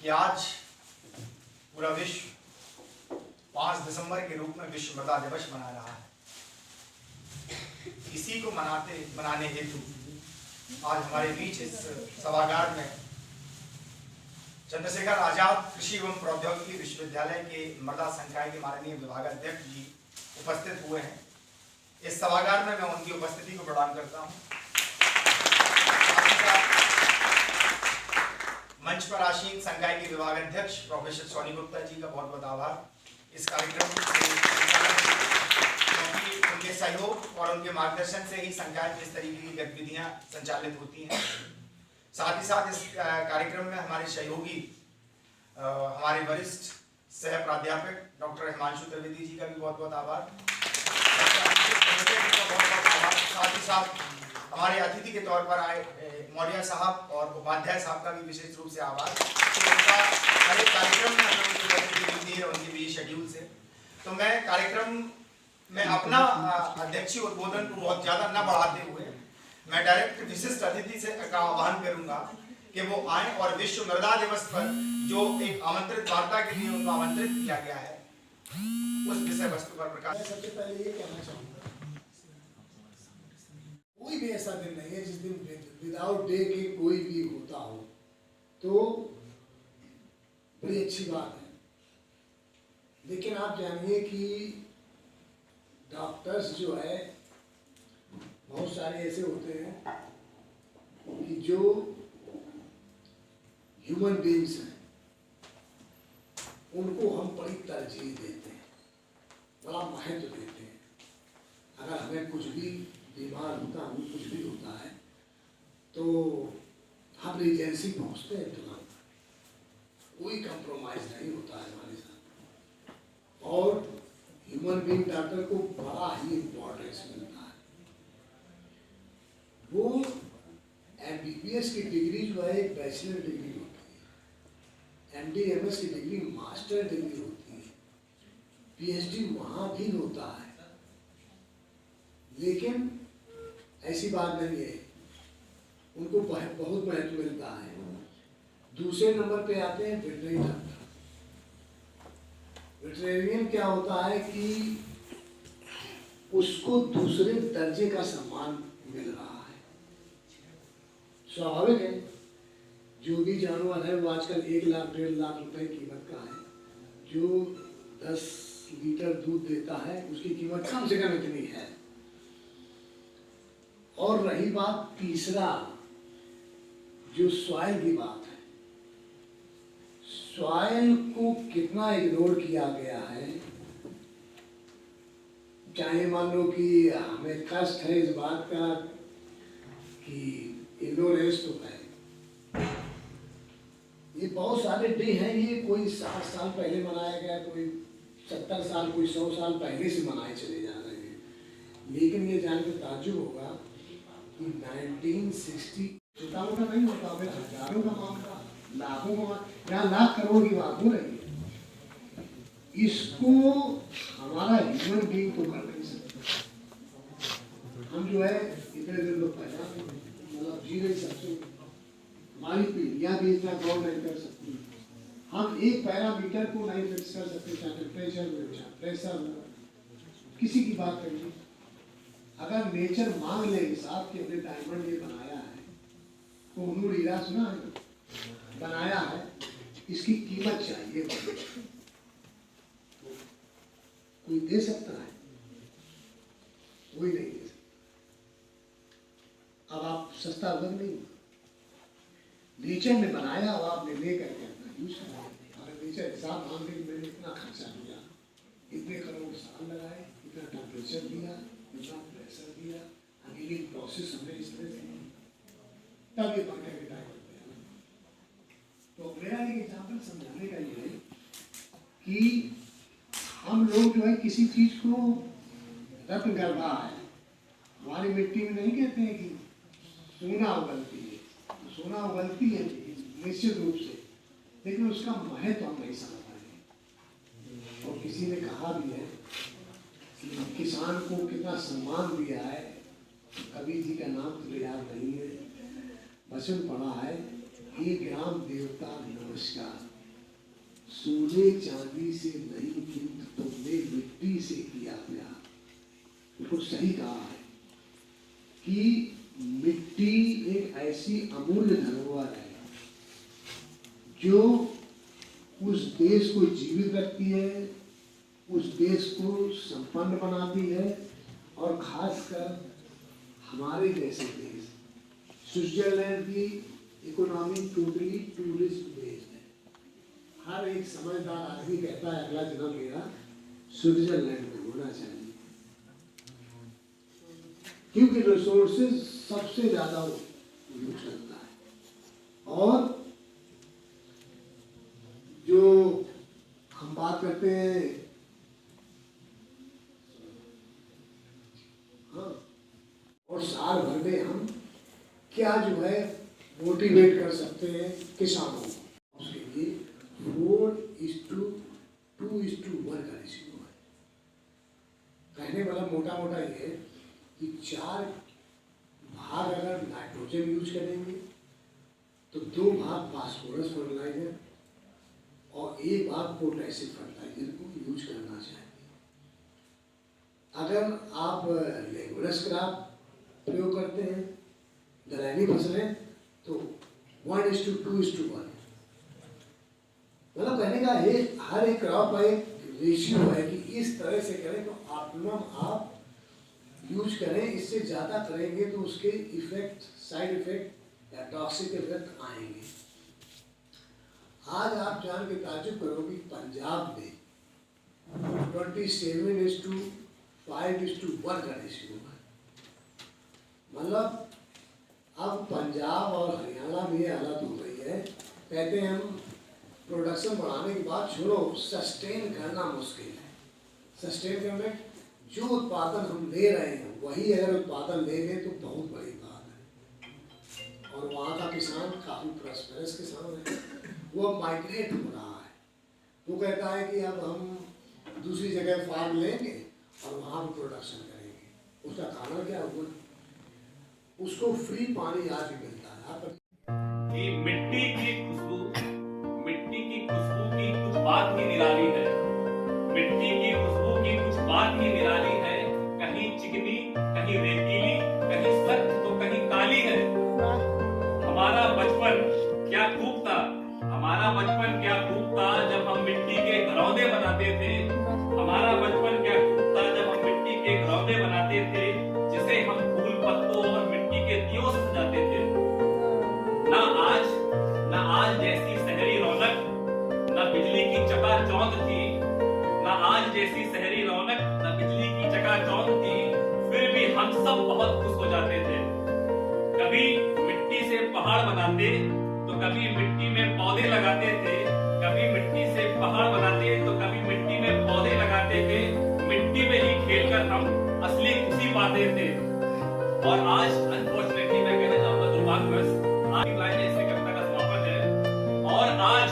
कि आज पूरा विश्व 5 दिसंबर के रूप में विश्व मृदा दिवस मना रहा है। इसी को मनाने हेतु आज हमारे बीच इस सभागार में चंद्रशेखर आजाद कृषि एवं प्रौद्योगिकी विश्वविद्यालय के मृदा संकाय के माननीय विभागाध्यक्ष जी उपस्थित हुए हैं। इस सभागार में मैं उनकी उपस्थिति को प्रदान करता हूं। मंच पर आसीन संकाय के विभागाध्यक्ष प्रोफेसर सोनी गुप्ता जी का बहुत बहुत आभार। इस कार्यक्रम क्योंकि उनके सहयोग और उनके मार्गदर्शन से ही संकाय में इस तरीके की गतिविधियां संचालित होती हैं। साथ ही साथ इस कार्यक्रम में हमारे सहयोगी हमारे वरिष्ठ सह प्राध्यापक डॉक्टर हिमांशु त्रिवेदी जी का भी बहुत बहुत आभार। साथ ही साथ हमारे अतिथि के तौर पर आए मौर्य साहब और उपाध्याय साहब का भी विशेष रूप से आभार। उनका हर एक कार्यक्रम में हमें उनकी उपस्थिति मिलती है उनके बिजी शेड्यूल से। तो मैं कार्यक्रम में अपना अध्यक्षीय उद्बोधन को बहुत ज़्यादा न बढ़ाते हुए मैं डायरेक्ट विशिष्ट अतिथि से का आह्वान करूंगा कि वो आए और विश्व मृदा दिवस पर जो एक आमंत्रित वार्ता के लिए उनको आमंत्रित किया गया है उस विषय वस्तु पर प्रकाश। सबसे पहले ये कहना चाहूँगा, कोई भी ऐसा दिन नहीं है जिस दिन विदाउट डे के कोई भी होता हो, तो बड़ी अच्छी बात है। लेकिन आप जानिए कि डॉक्टर्स जो है बहुत सारे ऐसे होते हैं कि जो ह्यूमन बीइंग्स हैं उनको हम बड़ी तरजीह देते हैं, बड़ा महत्व देते हैं। अगर हमें कुछ भी बीमार होता है, कुछ भी होता है, तो हम एजेंसी पहुंचते हैं तुरंत, कोई कंप्रोमाइज नहीं होता है हमारे साथ। और ह्यूमन बीइंग डॉक्टर को बड़ा ही इम्पोर्टेंस मिलता है। वो MBBS की डिग्री जो है एक बैचलर डिग्री होती है, MD MS की डिग्री मास्टर डिग्री होती है, PhD वहाँ भी होता है। लेकिन ऐसी बात नहीं है, उनको बहुत महत्व मिलता है। दूसरे नंबर पे आते हैं वेटरनरी डॉक्टर। वेटरनेरियन क्या होता है कि उसको दूसरे दर्जे का सम्मान मिल रहा है। स्वाभाविक है, जो भी जानवर है वो आजकल 1 लाख 1.5 लाख रुपए कीमत का है। जो 10 लीटर दूध देता है उसकी कीमत कम से कम इतनी है। और रही बात तीसरा, जो सॉइल की बात है, सॉइल को कितना इग्नोर किया गया है। चाहे मान लो कि हमें कष्ट है इस बात का कि इग्नोरेंस तो है। ये बहुत सारे डे हैं, ये कोई 60 साल पहले मनाया गया, कोई 70 साल, कोई 100 साल पहले से मनाए चले जा रहे हैं। लेकिन ये जानकर ताज्जुब होगा कि 1960 छोटा मोटा नहीं होता, हजारों का मामला, लाखों का, यहाँ लाख करोड़ की बात हो रही है। इसको हमारा ह्यूमन बीइंग तो कर नहीं सकता। हम जो है इतने दिन लोग पैदा मतलब जी नहीं सकते, हमारी पीढ़ियाँ भी इतना गौर नहीं कर सकती। हम एक पैरामीटर को नहीं फिक्स कर सकते, चाहे टेम्परेचर हो, चाहे प्रेशर हो, किसी की बात करिए। अगर नेचर मांग ले हिसाब के हमने डायमंड ये बनाया है, तो उन्होंने हीरा सुना है, बनाया है, इसकी कीमत चाहिए, कोई दे सकता है? कोई नहीं दे सकता। अब आप सस्ता अलग नहीं, नेचर ने बनाया, अब आपने ले करके अपना यूज करा। अगर नेचर हिसाब मान ले, मैंने इतना खर्चा किया, इतने करोड़ साल लगाए, इतना टेम्परेचर दिया, इतना प्रेशर दिया, अगली प्रोसेस हमने इस तरह से, तब ये पंखे के टाइम होते हैं। तो मेरा एक एग्जाम्पल समझाने का ये है कि हम लोग जो है किसी चीज को रत्न गरबा है, हमारी मिट्टी में नहीं कहते हैं कि सोना उगलती है, सोना उगलती है निश्चित रूप से, लेकिन उसका महत्व हम नहीं समझ पाए। और किसी ने कहा भी है कि किसान को कितना सम्मान दिया है, कबीर जी का नाम तो याद नहीं है, वचन पढ़ा है, हे ग्राम देवता नमस्कार। सोने चांदी से नहीं कीमत तुमने मिट्टी से किया प्यार। बिल्कुल सही कहा है कि मिट्टी एक ऐसी अमूल्य धरोहर है जो उस देश को जीवित रखती है, उस देश को संपन्न बनाती है, और खासकर हमारे जैसे देश, स्विट्जरलैंड की इकोनॉमी टोटली टूरिस्ट बेस्ड है। हर एक समझदार आदमी कहता है अगला जन्म मेरा स्विट्जरलैंड में होना चाहिए, क्योंकि रिसोर्सेज सबसे ज्यादा यूज करता है। और जो हम बात करते हैं, हाँ, और साल भर में हम क्या जो है मोटिवेट कर सकते हैं किसानों को, उसके लिए 4:2:1 का रेशियो है। कहने वाला मोटा मोटा ये है कि 4 भाग अगर नाइट्रोजन यूज करेंगे तो 2 भाग फास्फोरस फर्टिलाइजर और 1 भाग पोटेशियम फर्टिलाइजर को यूज करना चाहिए। अगर आप लेगुमिनस क्रॉप प्रयोग करते हैं, दलहनी फसलें, तो 1:2:1। मतलब कहने का है हर एक क्रॉप का एक रेशियो है कि इस तरह से करें तो ऑप्टिमम आप यूज करें। इससे ज़्यादा करेंगे तो उसके इफेक्ट, साइड इफेक्ट या टॉक्सिक इफेक्ट आएंगे। आज आप जान के ताज्जुब करोगे पंजाब में 27:5:1 का रेशियो है। मतलब अब पंजाब और हरियाणा में ये हालत हो गई है, कहते हैं हम प्रोडक्शन बढ़ाने के बाद छोड़ो, सस्टेन करना मुश्किल है। सस्टेन करने जो उत्पादन हम ले रहे हैं वही अगर उत्पादन ले लें तो बहुत बड़ी बात है। और वहाँ का किसान काफ़ी प्रॉस्पेरस किसान है, वो माइग्रेट हो रहा है। वो कहता है कि अब हम दूसरी जगह फार्म लेंगे और वहाँ पर प्रोडक्शन करेंगे। उसका कारण क्या हुआ? उसको फ्री पानी आज भी मिलता है। आप कि मिट्टी की खुशबू की कुछ बात ही निराली है। मिट्टी की खुशबू की कुछ बात ही निराली है। कहीं चिकनी, कहीं रेतीली, कहीं सख्त तो कहीं काली है। हमारा बचपन क्या खूब था, हमारा बचपन क्या खूब था जब हम मिट्टी के घरौंदे बनाते थे। हमारा बचपन क्या खूब था जब हम मिट्टी के घरौंदे बनाते थे, जिसे हम फूल पत्तों और मिट्टी के दियों से सजाते थे। ना आज जैसी शहरी रौनक, ना बिजली की चकाचौंध थी। ना आज जैसी शहरी रौनक, ना बिजली की चकाचौंध थी। फिर भी हम सब बहुत खुश हो जाते थे। कभी मिट्टी से पहाड़ बनाते तो कभी मिट्टी में पौधे लगाते थे। कभी मिट्टी से पहाड़ बनाते तो कभी मिट्टी में पौधे लगाते थे। मिट्टी में ही खेलकर हम असली खुशी पाते थे। और आज अनफॉर्चुनेटली मैं कहना चाहूंगा दुर्भाग्यवश आज की लाइन ऐसी कविता का समापन है। और आज